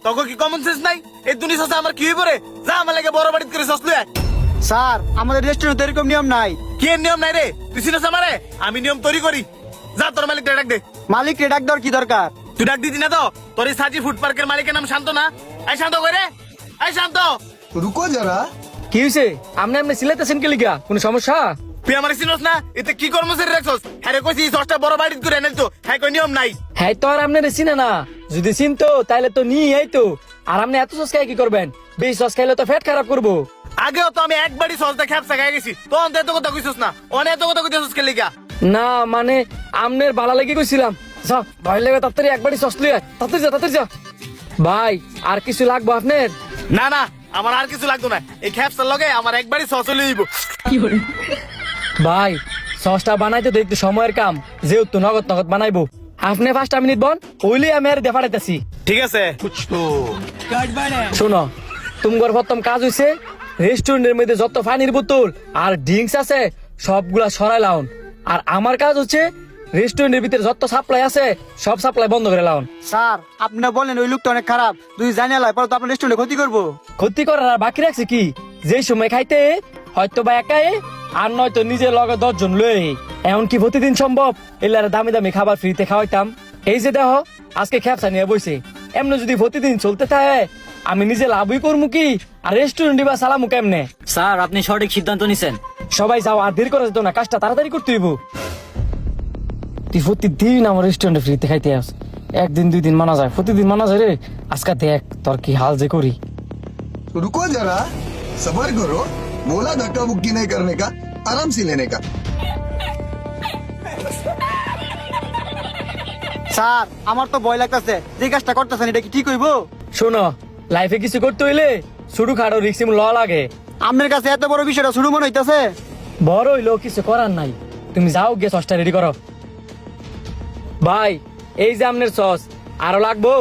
তখন কি common sense নাই? এই দুনি সসে আমার কি হয়ে পড়ে? যা আমার লাগে বড় বাড়িতে করে সস লয়ে। স্যার আমাদের রেস্টুরেন্টে এরকম নিয়ম নাই। কি এর নিয়ম নাই রে? তুই চিনিস আমারে? আমি নিয়ম তৈরি করি। যা তোর মালিক ডাক দে। মালিক রে ডাক দেওয়ার কি দরকার? তুই ডাক দিতি না তো? তোর এই সাজি ফুড পার্কের মালিকের নাম শান্ত না? এই শান্ত কই রে? এই শান্ত। रुको जरा। কি হয়েছে? আপনি আপনি সিলাইতেছেন কি লিগা? কোন সমস্যা? তুই আমার চিনোস না? এতে কি কর্মচারী রাখছস? হ্যাঁ রে কইছি সসটা বড় বাড়িতে করে এনেল তো। হ্যাঁ কই নিয়ম নাই। হ্যাঁ তো আর আপনার চিনে না। যদি চিনতো তাইলে তো নিয়ে আইতো। আর আপনি এত সস খাই কি করবেন? বেশি সস খাইলে তো পেট খারাপ করবো। আগেও তো আমি একবারই সসটা খ্যাপসা খাই গেছি। তখন তো এত কথা কইছস না। অনেক এত কথা কইছস কে লিগা? না মানে আমনের বালা লেগে কইছিলাম। যা ভয় লেগে তাড়াতাড়ি একবারই সস লিয়ে আয়। তাড়াতাড়ি যা। ভাই আর কিছু লাগবো আপনার? না না, আমার আর কিছু লাগতো না। এই খ্যাপসার লগে আমার একবারই সস হলে দিব। ভাই সসটা বানাইতে তো একটু সময়ের কাম, যেহেতু নগদ নগদ বানাইবো। আপনি 5টা মিনিট বন, ওইলে আমি আর দেখাইতেছি। ঠিক আছে। শোনো, তোমার প্রথম কাজ হইছে রেস্টুরেন্টের মধ্যে যত পানির বোতল আর ড্রিঙ্কস আছে সবগুলা সরাই লাউন। আর আমার কাজ হচ্ছে রেস্টুরেন্টের ভিতরে যত সাপ্লাই আছে সব সাপ্লাই বন্ধ করে লাউন। স্যার আপনি বলেন ওই লোকটা অনেক খারাপ, তুই জানি লাই পরে তো আপনার রেস্টুরেন্টে ক্ষতি করবো। ক্ষতি করার আর বাকি রাখছে কি? যে সময় খাইতে হয়তো বা একাই আর নয়তো নিজের লগে 10 জন লই। এমন কি প্রতিদিন সম্ভব এলার দামি দামি খাবার ফ্রিতে খাওয়াইতাম? এই যে দেখো আজকে খ্যাপসা নিয়ে বইছে। এমনি যদি প্রতিদিন চলতে থাকে আমি নিজে লাভই করবো কি? আর রেস্টুরেন্ট বা সালামু কেমনে? স্যার আপনি সঠিক সিদ্ধান্ত নিছেন। সবাই যাও, আর দেরি করা যেত না, কাজটা তাড়াতাড়ি করতে হইব। তুই প্রতিদিন আমার রেস্টুরেন্টে ফ্রিতে খাইতে আস। একদিন 2 দিন মানা যায়, প্রতিদিন মানা যায় রে। আজকে দেখ তোর কি হাল যে করি। रुको जरा, सबर करो। बोला धक्का मुक्की नहीं करने का, आराम से लेने का। স্যার আমার তো ভয় লাগতেছে, যে কাজটা করতেছেন এটা কি ঠিক হইব? শোনো, লাইফে কিছু করতে হইলে শুরু খাটো রিক্সি ল লাগে। আপনার কাছে এত বড় বিষয়টা শুরু মনে হইতাছে? বড় হইলেও কিছু করার নাই। তুমি যাও গিয়ে সসটা রেডি করো। ভাই এই যে আপনার সস আরো লাগবো?